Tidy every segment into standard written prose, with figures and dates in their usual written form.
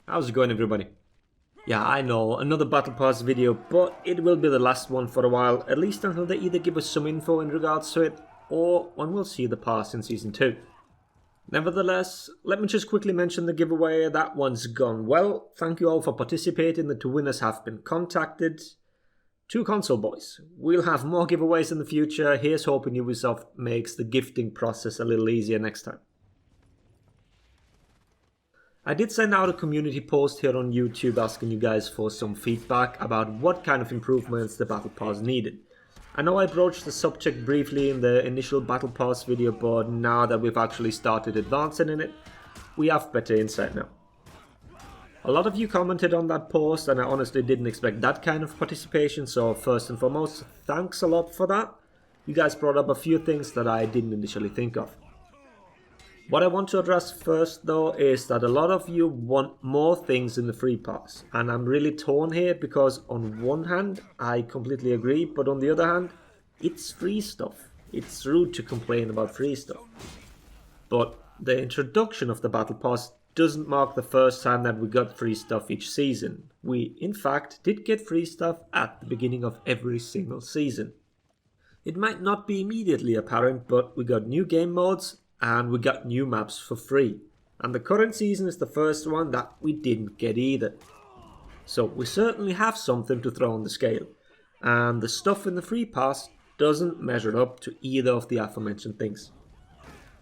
How's it going, everybody? Yeah, I know, another Battle Pass video, but it will be the last one for a while, at least until they either give us some info in regards to it, or when we'll see the pass in Season 2. Nevertheless, let me just quickly mention the giveaway. That one's gone well. Thank you all for participating. The 2 winners have been contacted. 2 console boys. We'll have more giveaways in the future. Here's hoping Ubisoft makes the gifting process a little easier next time. I did send out a community post here on YouTube asking you guys for some feedback about what kind of improvements the Battle Pass needed. I know I broached the subject briefly in the initial Battle Pass video, but now that we've actually started advancing in it, we have better insight now. A lot of you commented on that post, and I honestly didn't expect that kind of participation, so first and foremost, thanks a lot for that. You guys brought up a few things that I didn't initially think of. What I want to address first though is that a lot of you want more things in the free pass, and I'm really torn here because on one hand I completely agree, but on the other hand it's free stuff. It's rude to complain about free stuff. But the introduction of the Battle Pass doesn't mark the first time that we got free stuff each season. We in fact did get free stuff at the beginning of every single season. It might not be immediately apparent, but we got new game modes and we got new maps for free. And the current season is the first one that we didn't get either. So we certainly have something to throw on the scale. And the stuff in the free pass doesn't measure up to either of the aforementioned things.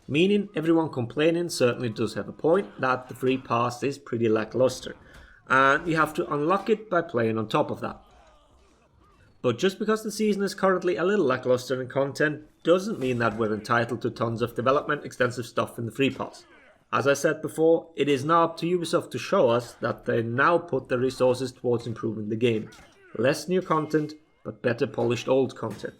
Meaning everyone complaining certainly does have a point that the free pass is pretty lackluster. And you have to unlock it by playing on top of that. But just because the season is currently a little lackluster in content doesn't mean that we're entitled to tons of development extensive stuff in the free pass. As I said before, it is now up to Ubisoft to show us that they now put their resources towards improving the game. Less new content, but better polished old content.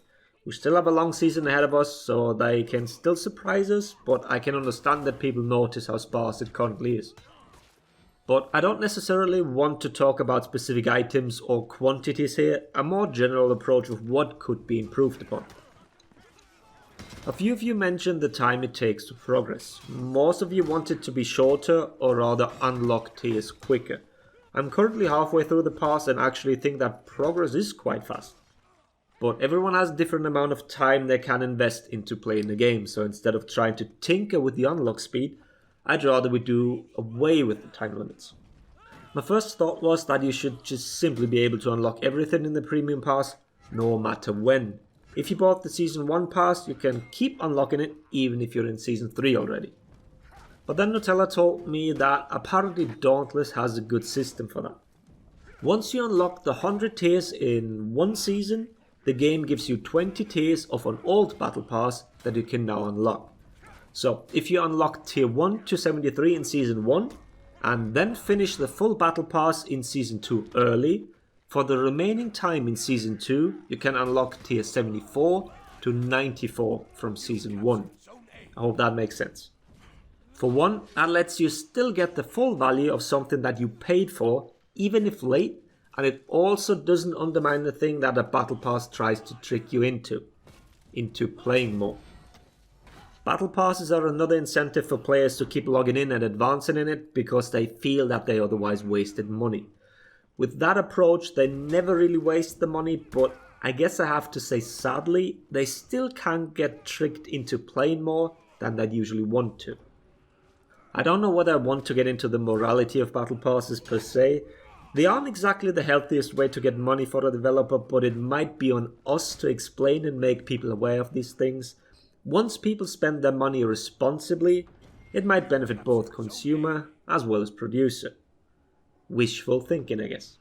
We still have a long season ahead of us, so they can still surprise us, but I can understand that people notice how sparse it currently is. But I don't necessarily want to talk about specific items or quantities here, a more general approach of what could be improved upon. A few of you mentioned the time it takes to progress. Most of you want it to be shorter or rather unlock tiers quicker. I'm currently halfway through the pass and actually think that progress is quite fast. But everyone has a different amount of time they can invest into playing the game, so instead of trying to tinker with the unlock speed, I'd rather we do away with the time limits. My first thought was that you should just simply be able to unlock everything in the premium pass, no matter when. If you bought the Season 1 pass, you can keep unlocking it even if you're in Season 3 already. But then Nutella told me that apparently Dauntless has a good system for that. Once you unlock the 100 tiers in one season, the game gives you 20 tiers of an old Battle Pass that you can now unlock. So if you unlock tier 1 to 73 in Season 1 and then finish the full Battle Pass in Season 2 early, for the remaining time in Season 2 you can unlock tier 74 to 94 from Season 1. I hope that makes sense. For one, that lets you still get the full value of something that you paid for even if late, and it also doesn't undermine the thing that a Battle Pass tries to trick you into playing more. Battle Passes are another incentive for players to keep logging in and advancing in it because they feel that they otherwise wasted money. With that approach, they never really waste the money, but I guess I have to say sadly, they still can get tricked into playing more than they'd usually want to. I don't know whether I want to get into the morality of Battle Passes per se. They aren't exactly the healthiest way to get money for a developer, but it might be on us to explain and make people aware of these things. Once people spend their money responsibly, it might benefit both consumer as well as producer. Wishful thinking, I guess.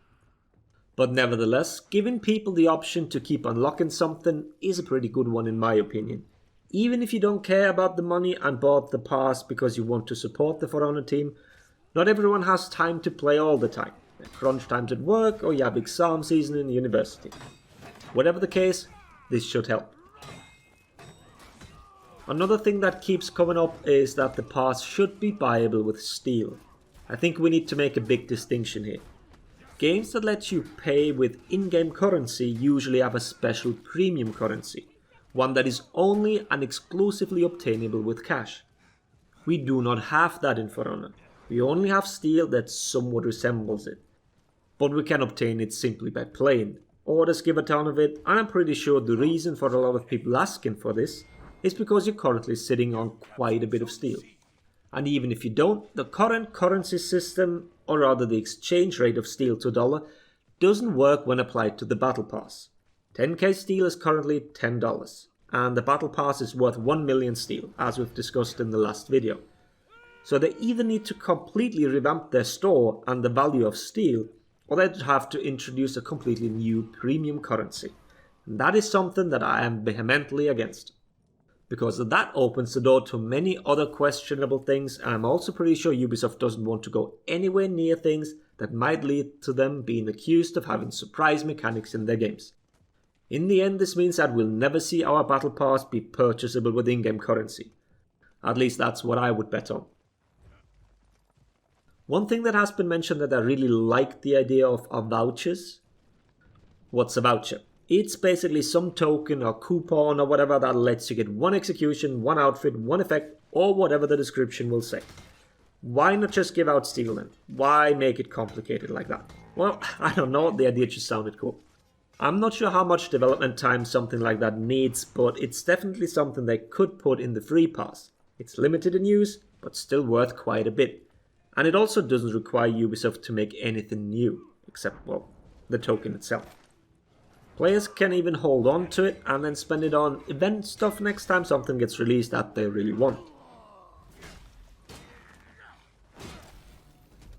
But nevertheless, giving people the option to keep unlocking something is a pretty good one in my opinion. Even if you don't care about the money and bought the pass because you want to support the For Honor team, not everyone has time to play all the time. Crunch times at work or you have exam season in university. Whatever the case, this should help. Another thing that keeps coming up is that the pass should be buyable with steel. I think we need to make a big distinction here. Games that let you pay with in-game currency usually have a special premium currency, one that is only and exclusively obtainable with cash. We do not have that in For Honor. We only have steel that somewhat resembles it, but we can obtain it simply by playing, or just give a ton of it, and I'm pretty sure the reason for a lot of people asking for this is because you're currently sitting on quite a bit of steel. And even if you don't, the current currency system, or rather the exchange rate of steel to dollar, doesn't work when applied to the battle pass. 10k steel is currently $10, and the battle pass is worth 1 million steel, as we've discussed in the last video. So they either need to completely revamp their store and the value of steel, or they'd have to introduce a completely new premium currency. And that is something that I am vehemently against, because that opens the door to many other questionable things, and I'm also pretty sure Ubisoft doesn't want to go anywhere near things that might lead to them being accused of having surprise mechanics in their games. In the end, this means that we'll never see our battle pass be purchasable with in-game currency. At least that's what I would bet on. One thing that has been mentioned that I really like the idea of are vouchers. What's a voucher? It's basically some token or coupon or whatever that lets you get one execution, one outfit, one effect, or whatever the description will say. Why not just give out steel then? Why make it complicated like that? Well, I don't know, the idea just sounded cool. I'm not sure how much development time something like that needs, but it's definitely something they could put in the free pass. It's limited in use, but still worth quite a bit. And it also doesn't require Ubisoft to make anything new, except, well, the token itself. Players can even hold on to it and then spend it on event stuff next time something gets released that they really want.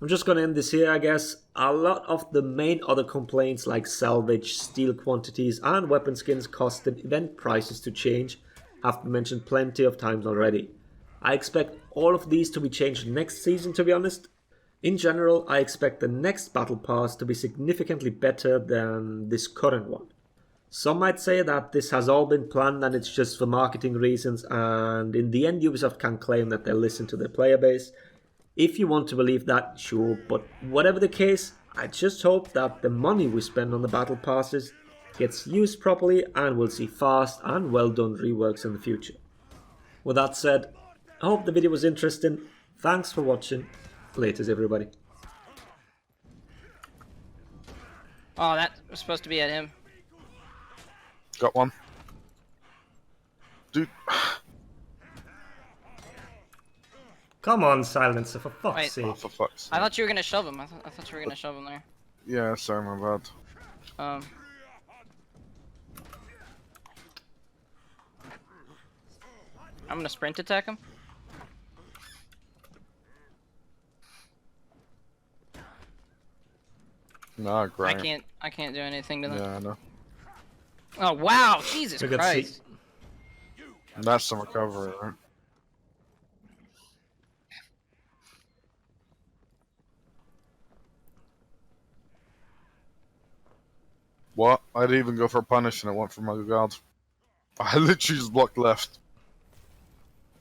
I'm just gonna end this here, I guess. A lot of the main other complaints like salvage, steel quantities and weapon skins costing event prices to change have been mentioned plenty of times already. I expect all of these to be changed next season, to be honest. In general, I expect the next Battle Pass to be significantly better than this current one. Some might say that this has all been planned and it's just for marketing reasons, and in the end Ubisoft can claim that they listen to their player base. If you want to believe that, sure, but whatever the case, I just hope that the money we spend on the Battle Passes gets used properly and we'll see fast and well done reworks in the future. With that said, I hope the video was interesting. Thanks for watching. Laters, everybody. Oh, that was supposed to be at him. Got one. Dude. Come on, Silencer, for fuck's Wait. sake. Oh, for fuck's sake. I thought you were gonna shove him. I thought you were gonna shove him there. Yeah, sorry, my bad. I'm gonna sprint attack him. Nah, grind. I can't do anything to them. Yeah, I know. Oh wow, Jesus We got Christ. That's some recovery, right? What? I didn't even go for a punish and it went for my god. I literally just blocked left.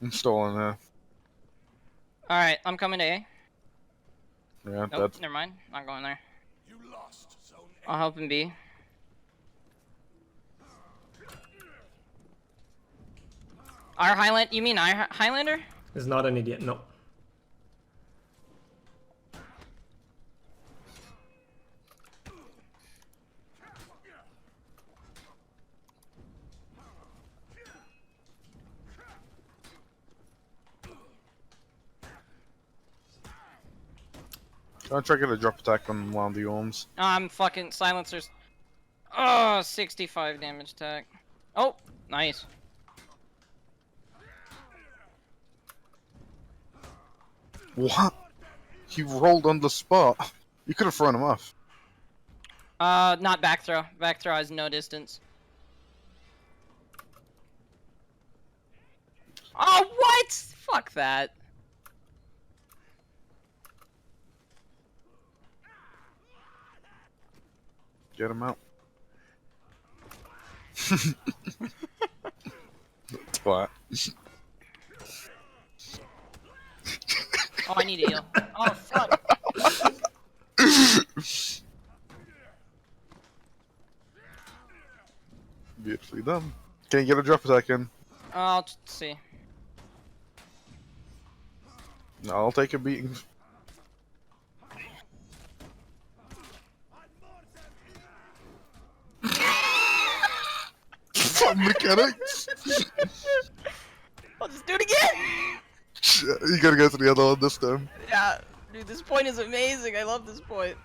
I'm still in there. Alright, I'm coming to A. Yeah, Nope, dead. never mind. Not going there. I'll help him B. Our Highland? You mean our Highlander? He's not an idiot, no. I'll try to get a drop attack on one of the arms. I'm fucking silencers. Oh, 65 damage attack. Oh, nice. What? He rolled on the spot. You could have thrown him off. Not back throw. Back throw has no distance. Oh, what? Fuck that. Get him out. What? Oh, I need a heal. Oh, fuck. Beautifully done. Can you get a drop attack in? I'll see. No, I'll take a beating. Mechanics. I'll just do it again! You gotta go to the other one this time. Yeah, dude, this point is amazing. I love this point.